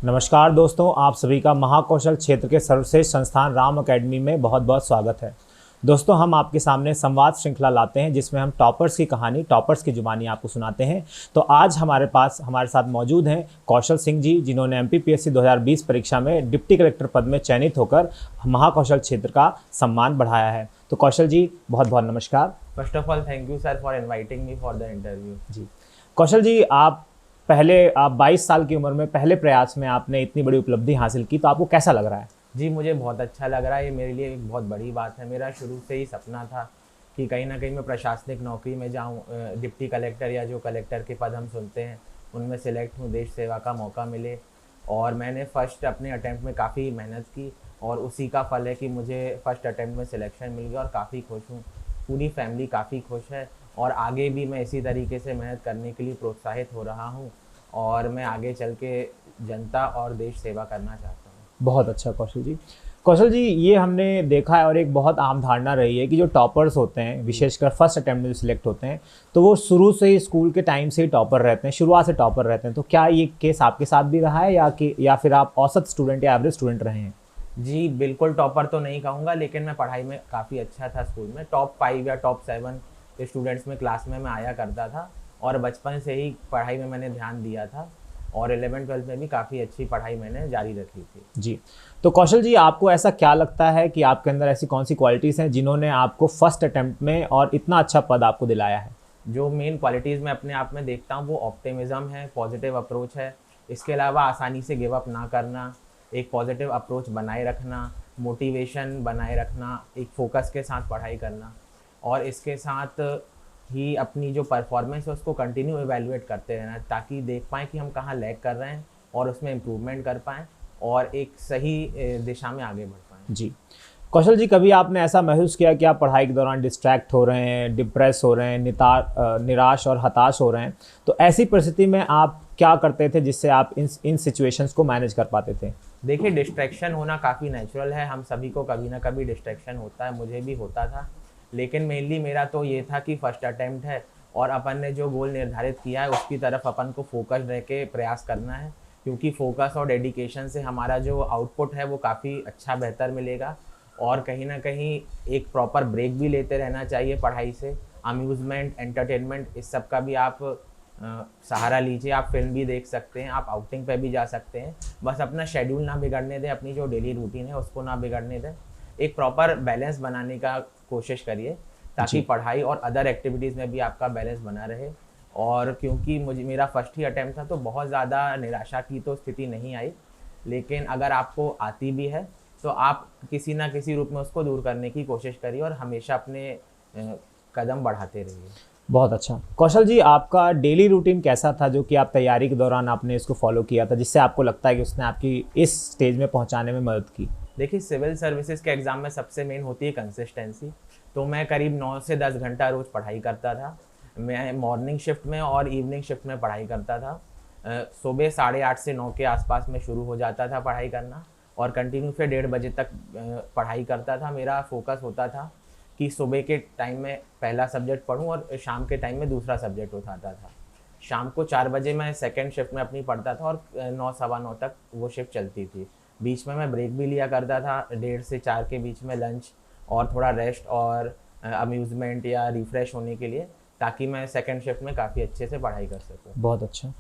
नमस्कार दोस्तों, आप सभी का महाकौशल क्षेत्र के सर्वश्रेष्ठ संस्थान राम अकेडमी में बहुत बहुत स्वागत है। दोस्तों, हम आपके सामने संवाद श्रृंखला लाते हैं जिसमें हम टॉपर्स की कहानी, टॉपर्स की जुबानी आपको सुनाते हैं। तो आज हमारे साथ मौजूद हैं कौशल सिंह जी, जिन्होंने MPPSC 2020 परीक्षा में डिप्टी कलेक्टर पद में चयनित होकर महाकौशल क्षेत्र का सम्मान बढ़ाया है। तो कौशल जी, बहुत बहुत नमस्कार। First of all thank you sir for inviting me for the interview. जी कौशल जी, आप 22 साल की उम्र में पहले प्रयास में आपने इतनी बड़ी उपलब्धि हासिल की, तो आपको कैसा लग रहा है? जी, मुझे बहुत अच्छा लग रहा है। ये मेरे लिए एक बहुत बड़ी बात है। मेरा शुरू से ही सपना था कि कहीं ना कहीं मैं प्रशासनिक नौकरी में जाऊं, डिप्टी कलेक्टर या जो कलेक्टर के पद हम सुनते हैं उनमें सिलेक्ट हूं, देश सेवा का मौका मिले। और मैंने फ़र्स्ट अपने अटैम्प्ट में काफ़ी मेहनत की और उसी का फल है कि मुझे फ़र्स्ट अटैम्प्ट में सिलेक्शन मिल गया और काफ़ी खुश हूँ। पूरी फैमिली काफ़ी खुश है और आगे भी मैं इसी तरीके से मेहनत करने के लिए प्रोत्साहित हो रहा हूँ और मैं आगे चल के जनता और देश सेवा करना चाहता हूँ। बहुत अच्छा कौशल जी। कौशल जी, ये हमने देखा है और एक बहुत आम धारणा रही है कि जो टॉपर्स होते हैं, विशेषकर फर्स्ट अटेम्प्ट में जो सिलेक्ट होते हैं, तो वो शुरू से ही स्कूल के टाइम से ही टॉपर रहते हैं, शुरुआत से टॉपर रहते हैं। तो क्या ये केस आपके साथ भी रहा है या फिर आप औसत स्टूडेंट या एवरेज स्टूडेंट रहे हैं? जी, बिल्कुल टॉपर तो नहीं कहूँगा, लेकिन मैं पढ़ाई में काफ़ी अच्छा था। स्कूल में टॉप 5 या टॉप 7 स्टूडेंट्स में क्लास में मैं आया करता था और बचपन से ही पढ़ाई में मैंने ध्यान दिया था और 11th-12th में भी काफ़ी अच्छी पढ़ाई मैंने जारी रखी थी। जी, तो कौशल जी, आपको ऐसा क्या लगता है कि आपके अंदर ऐसी कौन सी क्वालिटीज़ हैं जिन्होंने आपको फर्स्ट अटेम्प्ट में और इतना अच्छा पद आपको दिलाया है? जो मेन क्वालिटीज़ मैं अपने आप में देखता हूँ वो ऑप्टिमिज़्म है, पॉजिटिव अप्रोच है। इसके अलावा आसानी से गिव अप ना करना, एक पॉजिटिव अप्रोच बनाए रखना, मोटिवेशन बनाए रखना, एक फोकस के साथ पढ़ाई करना और इसके साथ ही अपनी जो परफॉर्मेंस है उसको कंटिन्यू इवैल्यूएट करते रहना ताकि देख पाएँ कि हम कहाँ लैग कर रहे हैं और उसमें इम्प्रूवमेंट कर पाएँ और एक सही दिशा में आगे बढ़ पाएँ। जी, कौशल जी, कभी आपने ऐसा महसूस किया कि आप पढ़ाई के दौरान डिस्ट्रैक्ट हो रहे हैं, डिप्रेस हो रहे हैं, निराश और हताश हो रहे हैं, तो ऐसी परिस्थिति में आप क्या करते थे जिससे आप इन सिचुएशंस को मैनेज कर पाते थे? देखिए, डिस्ट्रैक्शन होना काफ़ी नेचुरल है, हम सभी को कभी ना कभी डिस्ट्रैक्शन होता है, मुझे भी होता था। लेकिन मेनली मेरा तो ये था कि फर्स्ट अटेम्प्ट है और अपन ने जो गोल निर्धारित किया है उसकी तरफ अपन को फोकस्ड रह के प्रयास करना है, क्योंकि फोकस और डेडिकेशन से हमारा जो आउटपुट है वो काफ़ी अच्छा बेहतर मिलेगा। और कहीं ना कहीं एक प्रॉपर ब्रेक भी लेते रहना चाहिए पढ़ाई से। अम्यूज़मेंट, एंटरटेनमेंट, इस सब का भी आप सहारा लीजिए। आप फिल्म भी देख सकते हैं, आप आउटिंग पे भी जा सकते हैं। बस अपना शेड्यूल ना बिगड़ने दें, अपनी जो डेली रूटीन है उसको ना बिगड़ने दें। एक प्रॉपर बैलेंस बनाने का कोशिश करिए ताकि पढ़ाई और अदर एक्टिविटीज़ में भी आपका बैलेंस बना रहे। और क्योंकि मेरा फर्स्ट ही अटैम्प्ट था तो बहुत ज़्यादा निराशा की तो स्थिति नहीं आई, लेकिन अगर आपको आती भी है तो आप किसी ना किसी रूप में उसको दूर करने की कोशिश करिए और हमेशा अपने कदम बढ़ाते रहिए। बहुत अच्छा। कौशल जी, आपका डेली रूटीन कैसा था जो कि आप तैयारी के दौरान आपने इसको फॉलो किया था, जिससे आपको लगता है कि उसने आपकी इस स्टेज में पहुंचाने में मदद की? देखिए, सिविल सर्विसेज के एग्ज़ाम में सबसे मेन होती है कंसिस्टेंसी। तो मैं करीब 9 से 10 घंटा रोज़ पढ़ाई करता था। मैं मॉर्निंग शिफ्ट में और इवनिंग शिफ्ट में पढ़ाई करता था। सुबह 8:30 से 9 के आसपास में शुरू हो जाता था पढ़ाई करना और कंटिन्यू फिर 1:30 बजे तक पढ़ाई करता था। मेरा फोकस होता था कि सुबह के टाइम में पहला सब्जेक्ट पढूं और शाम के टाइम में दूसरा सब्जेक्ट उठाता था। शाम को 4 बजे मैं सेकंड शिफ्ट में अपनी पढ़ता था और 9 सवा 9 तक वो शिफ्ट चलती थी। बीच में मैं ब्रेक भी लिया करता था, 1:30 से 4 के बीच में लंच और थोड़ा रेस्ट और अम्यूज़मेंट या रिफ़्रेश होने के लिए, ताकि मैं सेकंड शिफ्ट में काफ़ी अच्छे से पढ़ाई कर सकूँ। बहुत अच्छा।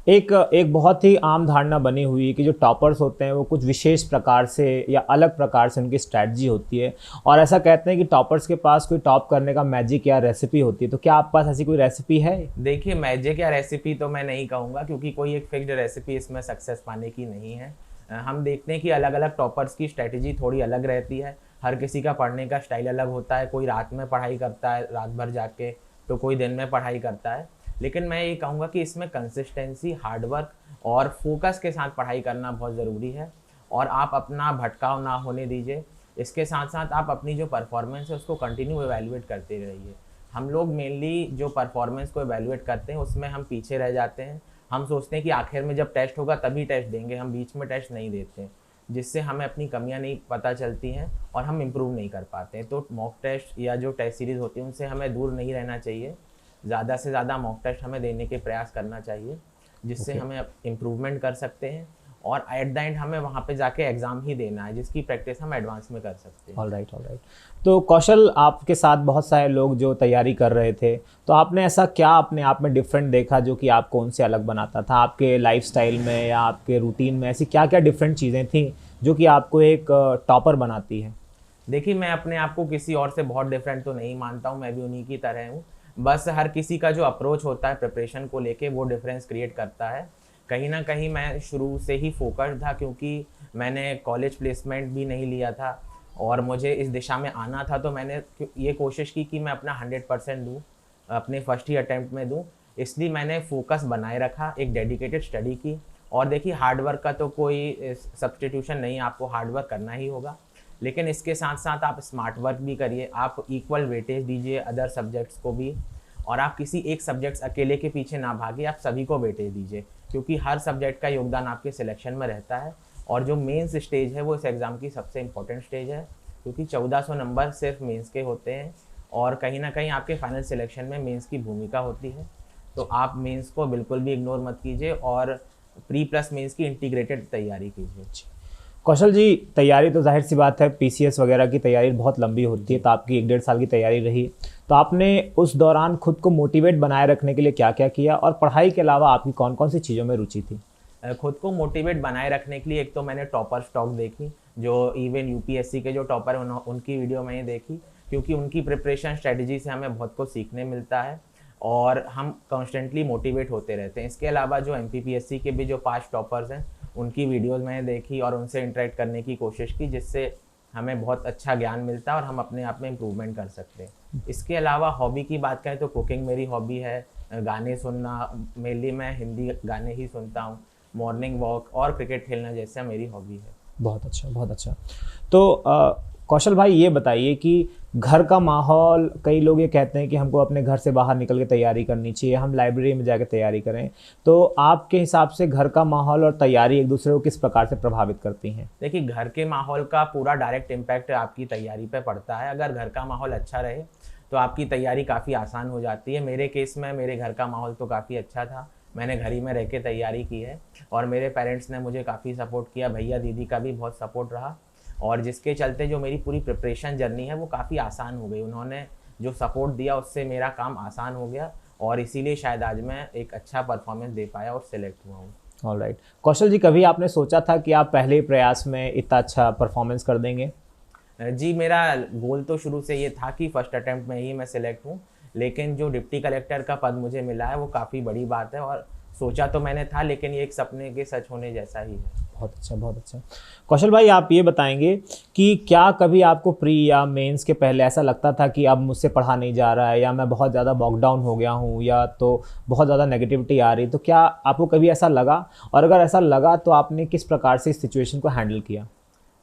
एक बहुत ही आम धारणा बनी हुई है कि जो टॉपर्स होते हैं वो कुछ विशेष प्रकार से या अलग प्रकार से उनकी स्ट्रैटेजी होती है और ऐसा कहते हैं कि टॉपर्स के पास कोई टॉप करने का मैजिक या रेसिपी होती है। तो क्या आपके पास ऐसी कोई रेसिपी है? देखिए, मैजिक या रेसिपी तो मैं नहीं कहूँगा, क्योंकि कोई एक फिक्स्ड रेसिपी इसमें सक्सेस पाने की नहीं है। हम देखते हैं कि अलग अलग टॉपर्स की स्ट्रैटेजी थोड़ी अलग रहती है। हर किसी का पढ़ने का स्टाइल अलग होता है। कोई रात में पढ़ाई करता है, रात भर जाग के, तो कोई दिन में पढ़ाई करता है। लेकिन मैं ये कहूँगा कि इसमें कंसिस्टेंसी, हार्डवर्क और फोकस के साथ पढ़ाई करना बहुत ज़रूरी है और आप अपना भटकाव ना होने दीजिए। इसके साथ साथ आप अपनी जो परफॉर्मेंस है उसको कंटिन्यू इवैल्यूएट करते रहिए। हम लोग मेनली जो परफॉर्मेंस को इवैल्यूएट करते हैं उसमें हम पीछे रह जाते हैं। हम सोचते हैं कि आखिर में जब टेस्ट होगा तभी टेस्ट देंगे, हम बीच में टेस्ट नहीं देते, जिससे हमें अपनी कमियां नहीं पता चलती हैं और हम इम्प्रूव नहीं कर पाते हैं। तो मॉक टेस्ट या जो टेस्ट सीरीज़ होती है उनसे हमें दूर नहीं रहना चाहिए। ज़्यादा से ज़्यादा मॉक टेस्ट हमें देने के प्रयास करना चाहिए, जिससे हमें इम्प्रूवमेंट कर सकते हैं और एट द एंड हमें वहाँ पे जाके एग्ज़ाम ही देना है, जिसकी प्रैक्टिस हम एडवांस में कर सकते हैं। All right, all right. तो कौशल, आपके साथ बहुत सारे लोग जो तैयारी कर रहे थे, तो आपने ऐसा क्या अपने आप में डिफरेंट देखा जो कि आपको उनसे अलग बनाता था? आपके लाइफस्टाइल में या आपके रूटीन में ऐसी क्या क्या डिफरेंट चीज़ें थी जो कि आपको एक टॉपर बनाती है? देखिए, मैं अपने आप को किसी और से बहुत डिफरेंट तो नहीं मानता हूँ, मैं भी उन्हीं की तरह हूँ। बस हर किसी का जो अप्रोच होता है प्रिपरेशन को लेके, वो डिफरेंस क्रिएट करता है। कहीं न कहीं मैं शुरू से ही फ़ोकस्ड था, क्योंकि मैंने कॉलेज प्लेसमेंट भी नहीं लिया था और मुझे इस दिशा में आना था, तो मैंने ये कोशिश की कि मैं अपना 100% दूँ, अपने फर्स्ट ही अटेम्प्ट में दूँ। इसलिए मैंने फ़ोकस बनाए रखा, एक डेडिकेटेड स्टडी की। और देखिए, हार्ड वर्क का तो कोई सब्स्टिट्यूशन नहीं है, आपको हार्ड वर्क करना ही होगा। लेकिन इसके साथ-साथ आप स्मार्ट वर्क भी करिए, आप इक्वल वेटेज दीजिए अदर सब्जेक्ट्स को भी, और आप किसी एक सब्जेक्ट्स अकेले के पीछे ना भागिए, आप सभी को वेटेज दीजिए, क्योंकि हर सब्जेक्ट का योगदान आपके सिलेक्शन में रहता है। और जो मेंस स्टेज है, वो इस एग्ज़ाम की सबसे इम्पोर्टेंट स्टेज है, क्योंकि 1400 नंबर सिर्फ मेंस के होते हैं और कहीं न कहीं आपके फाइनल सिलेक्शन में मेंस की भूमिका होती है। तो आप मेंस को बिल्कुल भी इग्नोर मत कीजिए और प्री प्लस मेंस की इंटीग्रेटेड तैयारी कीजिए। कौशल जी, तैयारी तो ज़ाहिर सी बात है, पीसीएस वगैरह की तैयारी बहुत लंबी होती है, तो आपकी 1 डेढ़ साल की तैयारी रही। तो आपने उस दौरान खुद को मोटिवेट बनाए रखने के लिए क्या क्या किया, और पढ़ाई के अलावा आपकी कौन कौन सी चीज़ों में रुचि थी? खुद को मोटिवेट बनाए रखने के लिए एक तो मैंने टॉपर स्टॉक देखी, जो इवन यूपीएससी के जो टॉपर हैं उनकी वीडियो मैंने देखी, क्योंकि उनकी प्रिपरेशन स्ट्रेटजी से हमें बहुत कुछ सीखने मिलता है और हम कॉन्स्टेंटली मोटिवेट होते रहते हैं। इसके अलावा जो एमपीपीएससी के भी जो पास्ट टॉपर्स हैं, उनकी वीडियोज़ मैंने देखी और उनसे इंटरेक्ट करने की कोशिश की, जिससे हमें बहुत अच्छा ज्ञान मिलता है और हम अपने आप में इम्प्रूवमेंट कर सकते हैं। इसके अलावा हॉबी की बात करें तो कुकिंग मेरी हॉबी है, गाने सुनना, मेनली मैं हिंदी गाने ही सुनता हूँ, मॉर्निंग वॉक और क्रिकेट खेलना जैसा मेरी हॉबी है। बहुत अच्छा, बहुत अच्छा। तो कौशल भाई, ये बताइए कि घर का माहौल, कई लोग ये कहते हैं कि हमको अपने घर से बाहर निकल के तैयारी करनी चाहिए, हम लाइब्रेरी में जाकर तैयारी करें। तो आपके हिसाब से घर का माहौल और तैयारी एक दूसरे को किस प्रकार से प्रभावित करती हैं? देखिए, घर के माहौल का पूरा डायरेक्ट इम्पैक्ट आपकी तैयारी पे पड़ता है। अगर घर का माहौल अच्छा रहे तो आपकी तैयारी काफ़ी आसान हो जाती है। मेरे केस में मेरे घर का माहौल तो काफ़ी अच्छा था, मैंने घर ही में रह के तैयारी की है और मेरे पेरेंट्स ने मुझे काफ़ी सपोर्ट किया, भैया दीदी का भी बहुत सपोर्ट रहा, और जिसके चलते जो मेरी पूरी प्रिपरेशन जर्नी है वो काफ़ी आसान हो गई। उन्होंने जो सपोर्ट दिया उससे मेरा काम आसान हो गया और इसीलिए शायद आज मैं एक अच्छा परफॉर्मेंस दे पाया और सिलेक्ट हुआ हूँ। All right. कौशल जी, कभी आपने सोचा था कि आप पहले ही प्रयास में इतना अच्छा परफॉर्मेंस कर देंगे? जी, मेरा गोल तो शुरू से ये था कि फर्स्ट अटेम्प्ट में ही मैं सिलेक्ट हूँ, लेकिन जो डिप्टी कलेक्टर का पद मुझे मिला है वो काफ़ी बड़ी बात है और सोचा तो मैंने था, लेकिन ये एक सपने के सच होने जैसा ही है। बहुत अच्छा, बहुत अच्छा। कौशल भाई, आप ये बताएंगे कि क्या कभी आपको प्री या मेंस के पहले ऐसा लगता था कि अब मुझसे पढ़ा नहीं जा रहा है, या मैं बहुत ज़्यादा बॉग डाउन हो गया हूँ, या तो बहुत ज़्यादा नेगेटिविटी आ रही, तो क्या आपको कभी ऐसा लगा? और अगर ऐसा लगा तो आपने किस प्रकार से इस सिचुएशन को हैंडल किया?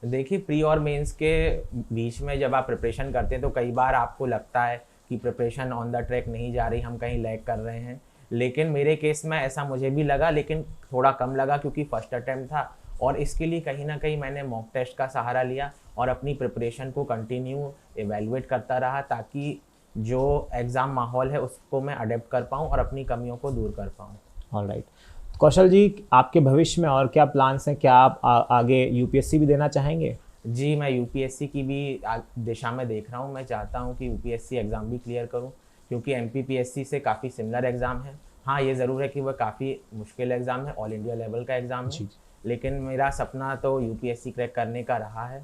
देखिए, प्री और मेंस के बीच में जब आप प्रिपरेशन करते हैं तो कई बार आपको लगता है कि प्रिपरेशन ऑन द ट्रैक नहीं जा रही, हम कहीं लैग कर रहे हैं। लेकिन मेरे केस में ऐसा मुझे भी लगा, लेकिन थोड़ा कम लगा क्योंकि फर्स्ट अटेम्प्ट था और इसके लिए कहीं ना कहीं मैंने मॉक टेस्ट का सहारा लिया और अपनी प्रिपरेशन को कंटिन्यू एवेलुएट करता रहा, ताकि जो एग्ज़ाम माहौल है उसको मैं अडेप्ट कर पाऊँ और अपनी कमियों को दूर कर पाऊँ। All right. कौशल जी, आपके भविष्य में और क्या प्लान्स हैं? क्या आप आगे यूपीएससी भी देना चाहेंगे? जी, मैं यूपीएससी की भी दिशा में देख रहा हूँ। मैं चाहता हूँ कि यूपीएससी एग्ज़ाम भी क्लियर करूँ, क्योंकि एमपीपीएससी से काफ़ी सिमिलर एग्ज़ाम है। हाँ, ये ज़रूर है कि वह काफ़ी मुश्किल एग्ज़ाम है, ऑल इंडिया लेवल का एग्ज़ाम है, लेकिन मेरा सपना तो यूपीएससी क्रैक करने का रहा है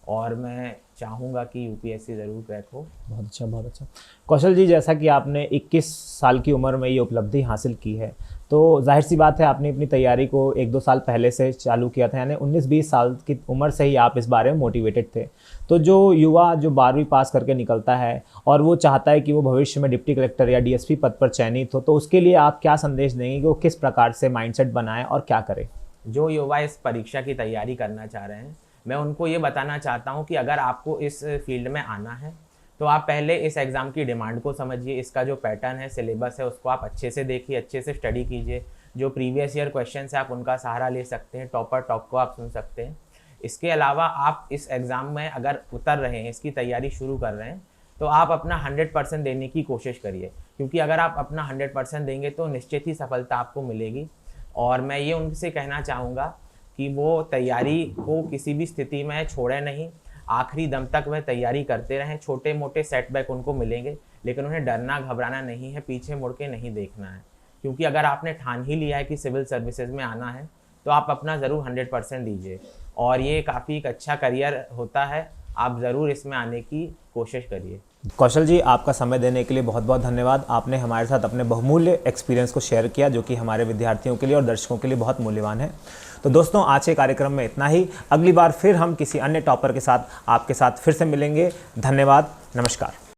और मैं चाहूँगा कि यूपीएससी ज़रूर क्रैक हो। बहुत अच्छा, बहुत अच्छा। कौशल जी, जैसा कि आपने 21 साल की उम्र में ये उपलब्धि हासिल की है, तो जाहिर सी बात है आपने अपनी तैयारी को 1-2 साल पहले से चालू किया था, यानी 19-20 साल की उम्र से ही आप इस बारे में मोटिवेटेड थे। तो जो युवा जो 12वीं पास करके निकलता है और वो चाहता है कि वो भविष्य में डिप्टी कलेक्टर या डीएसपी पद पर चयनित हो, तो उसके लिए आप क्या संदेश देंगे कि वो किस प्रकार से माइंडसेट बनाए और क्या करे? जो युवा इस परीक्षा की तैयारी करना चाह रहे हैं, मैं उनको ये बताना चाहता हूँ कि अगर आपको इस फील्ड में आना है तो आप पहले इस एग्ज़ाम की डिमांड को समझिए, इसका जो पैटर्न है, सिलेबस है, उसको आप अच्छे से देखिए, अच्छे से स्टडी कीजिए। जो प्रीवियस ईयर क्वेश्चंस है आप उनका सहारा ले सकते हैं, टॉप को आप सुन सकते हैं। इसके अलावा आप इस एग्ज़ाम में अगर उतर रहे हैं, इसकी तैयारी शुरू कर रहे हैं, तो आप अपना 100% देने की कोशिश करिए, क्योंकि अगर आप अपना 100% देंगे तो निश्चित ही सफलता आपको मिलेगी। और मैं ये उनसे कहना चाहूँगा कि वो तैयारी को किसी भी स्थिति में छोड़े नहीं, आखिरी दम तक वह तैयारी करते रहें। छोटे मोटे सेटबैक उनको मिलेंगे, लेकिन उन्हें डरना घबराना नहीं है, पीछे मुड़ के नहीं देखना है। क्योंकि अगर आपने ठान ही लिया है कि सिविल सर्विसेज में आना है तो आप अपना ज़रूर 100% दीजिए, और ये काफ़ी एक अच्छा करियर होता है। आप ज़रूर इसमें आने की कोशिश करिए। कौशल जी, आपका समय देने के लिए बहुत बहुत धन्यवाद। आपने हमारे साथ अपने बहुमूल्य एक्सपीरियंस को शेयर किया, जो कि हमारे विद्यार्थियों के लिए और दर्शकों के लिए बहुत मूल्यवान है। तो दोस्तों, आज के कार्यक्रम में इतना ही। अगली बार फिर हम किसी अन्य टॉपर के साथ आपके साथ फिर से मिलेंगे। धन्यवाद, नमस्कार।